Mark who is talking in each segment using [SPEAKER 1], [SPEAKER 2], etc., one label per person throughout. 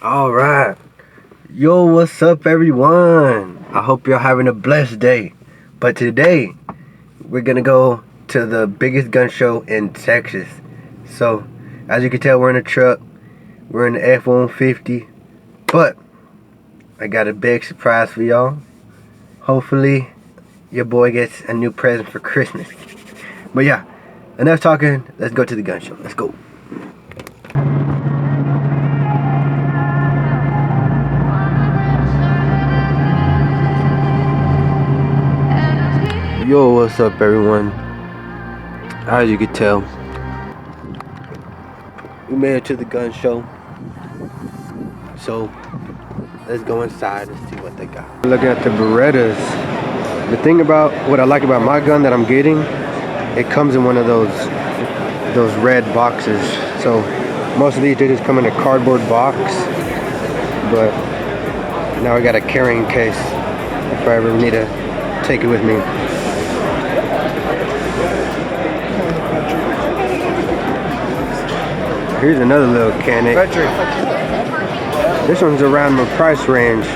[SPEAKER 1] Alright. Yo, what's up everyone? I hope you're having a blessed day. But today, we're gonna go to the biggest gun show in Texas. So, as you can tell, we're in a truck. We're in the F-150. But, I got a big surprise for y'all. Hopefully, your boy gets a new present for Christmas. But yeah, enough talking. Let's go to the gun show. Let's go. Yo, what's up everyone? As you can tell, we made it to the gun show. So let's go inside and see what they got. Looking at the Berettas. The thing about what I like about my gun that I'm getting, it comes in one of those red boxes. So most of these they just come in a cardboard box, but now I got a carrying case if I ever need to take it with me. Here's another little Canic. This one's around my price range,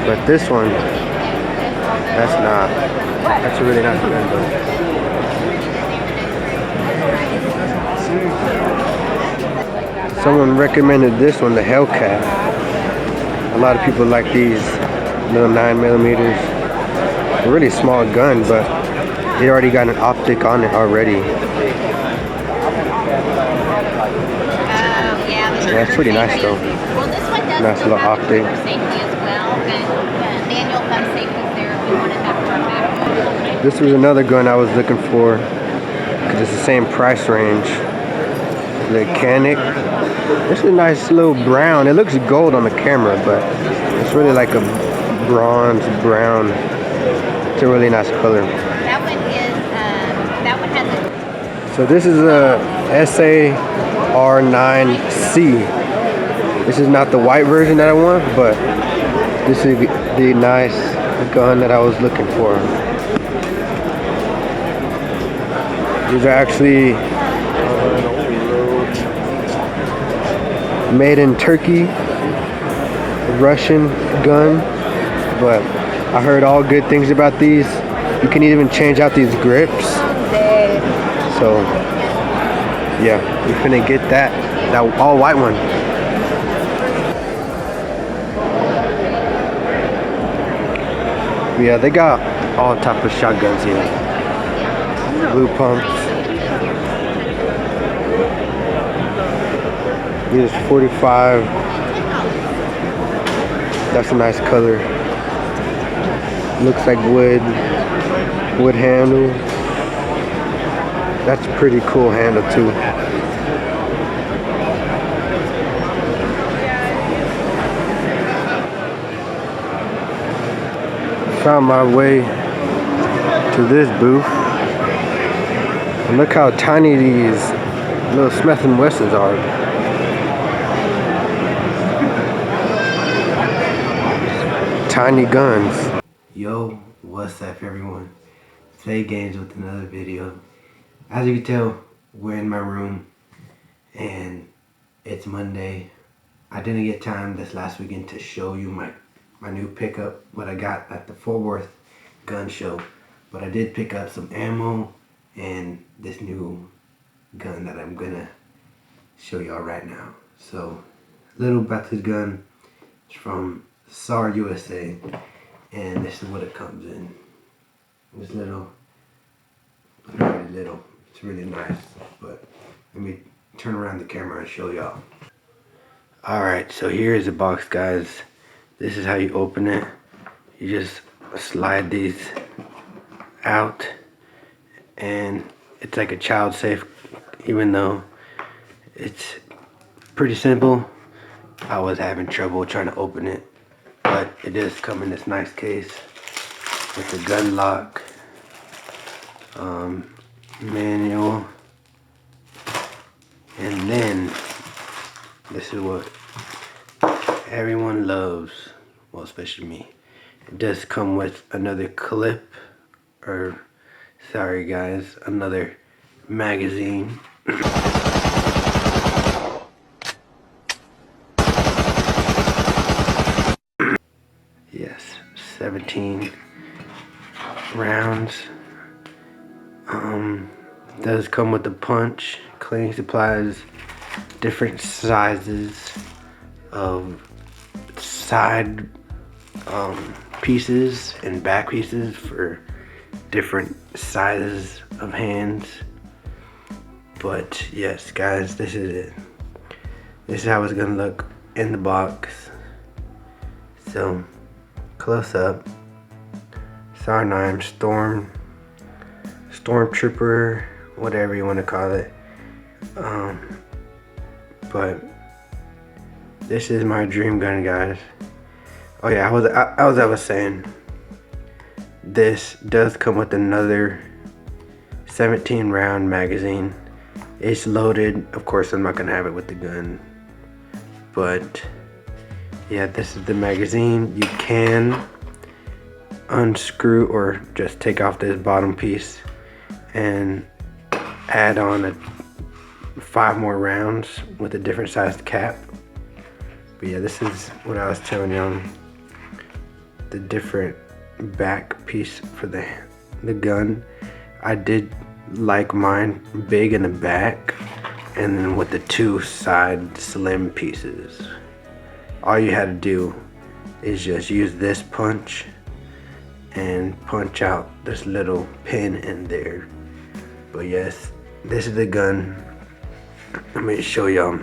[SPEAKER 1] but this one, that's not. That's a really nice gun though. Someone recommended this one, the Hellcat. A lot of people like these little 9mm. A really small gun, but it already got an optic on it already. Yeah, it's pretty nice though. Nice little optic. This was another gun I was looking for because it's the same price range. The Canic. This is a nice little brown. It looks gold on the camera, but it's really like a bronze brown. It's a really nice color.
[SPEAKER 2] That one is. That one has a.
[SPEAKER 1] So this is a SAR 9C. This is not the white version that I want, but this is the nice gun that I was looking for. These are actually made in Turkey, Russian gun, but I heard all good things about these. You can even change out these grips. So yeah, we're finna get that all white one. Yeah, they got all type of shotguns here. Blue pumps. Here's 45. That's a nice color. Looks like wood handle. That's a pretty cool handle too. Found my way to this booth. And look how tiny these little Smith & Wessons are. Tiny guns. Yo, what's up everyone? Play games with another video. As you can tell, we're in my room and it's Monday. I didn't get time this last weekend to show you my new pickup, what I got at the Fort Worth gun show. But I did pick up some ammo and this new gun that I'm gonna show y'all right now. So, a little about this gun. It's from SAR USA, and this is what it comes in. This little, not really little, it's really nice, but let me turn around the camera and show y'all. Alright, so here is the box, guys. This is how you open it. You just slide these out, and it's like a child safe, even though it's pretty simple. I was having trouble trying to open it, but it does come in this nice case with the gun lock, manual, and then this is what everyone loves, well, especially me. It does come with another clip, or sorry guys, another magazine. 17 rounds. Does come with a punch, cleaning supplies, different sizes of side pieces and back pieces for different sizes of hands. But yes, guys, this is it. This is how it's gonna look in the box. So, close up. SAR 9 Stormtrooper, whatever you want to call it. But this is my dream gun, guys. Oh yeah, I was saying, this does come with another 17 round magazine. It's loaded. Of course, I'm not gonna have it with the gun, but yeah, this is the magazine. You can unscrew or just take off this bottom piece and add on 5 more rounds with a different sized cap. But yeah, this is what I was telling y'all, the different back piece for the gun. I did like mine big in the back and then with the 2 side slim pieces. All you had to do is just use this punch and punch out this little pin in there. But yes, this is the gun. Let me show y'all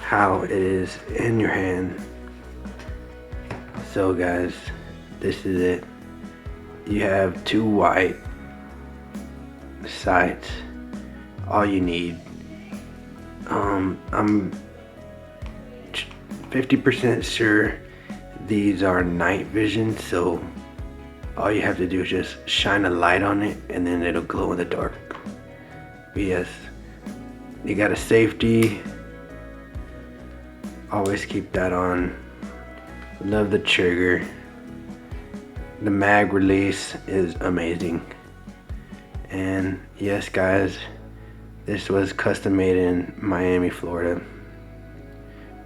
[SPEAKER 1] how it is in your hand. So guys, this is it. You have 2 white sights. All you need. I'm 50% sure these are night vision, so all you have to do is just shine a light on it and then it'll glow in the dark. But yes, you got a safety. Always keep that on. Love the trigger. The mag release is amazing. And yes, guys, this was custom made in Miami, Florida,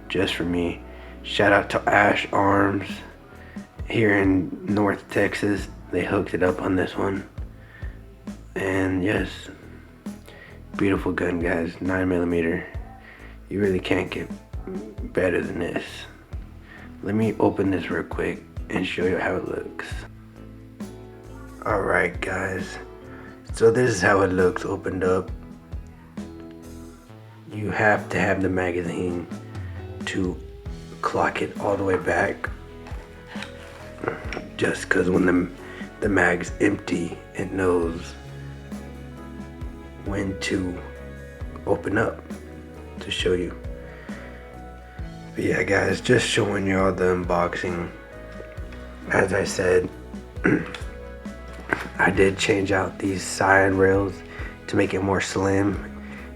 [SPEAKER 1] just for me. Shout out to Ash Arms here in North Texas. They hooked it up on this one. And yes, beautiful gun, guys. 9mm. You really can't get better than this. Let me open this real quick and show you how it looks. Alright, guys, so this is how it looks opened up. You have to have the magazine to clock it all the way back, just because when the mag's empty, it knows when to open up to show you. But yeah, guys, just showing you all the unboxing. As I said, I did change out these side rails to make it more slim,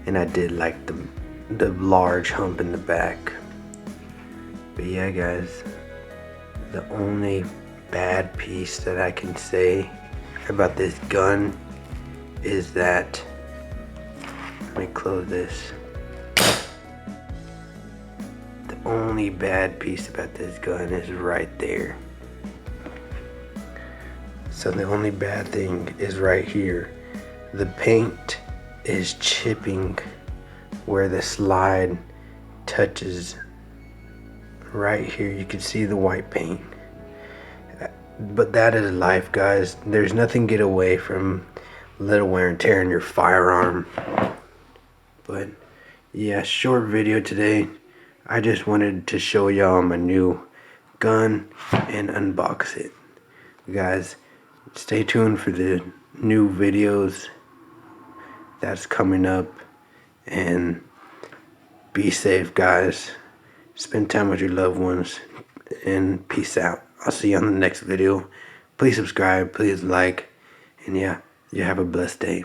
[SPEAKER 1] and I did like the large hump in the back. But yeah, guys, the only bad piece that I can say about this gun is that, let me close this. The only bad piece about this gun is right there. So the only bad thing is right here. The paint is chipping where the slide touches. Right here, you can see the white paint. But that is life, guys. There's nothing get away from little wear and tear in your firearm. But yeah, short video today. I just wanted to show y'all my new gun and unbox it. Guys, stay tuned for the new videos that's coming up, and be safe, guys. Spend time with your loved ones, and peace out. I'll see you on the next video. Please subscribe, please like, and yeah, you have a blessed day.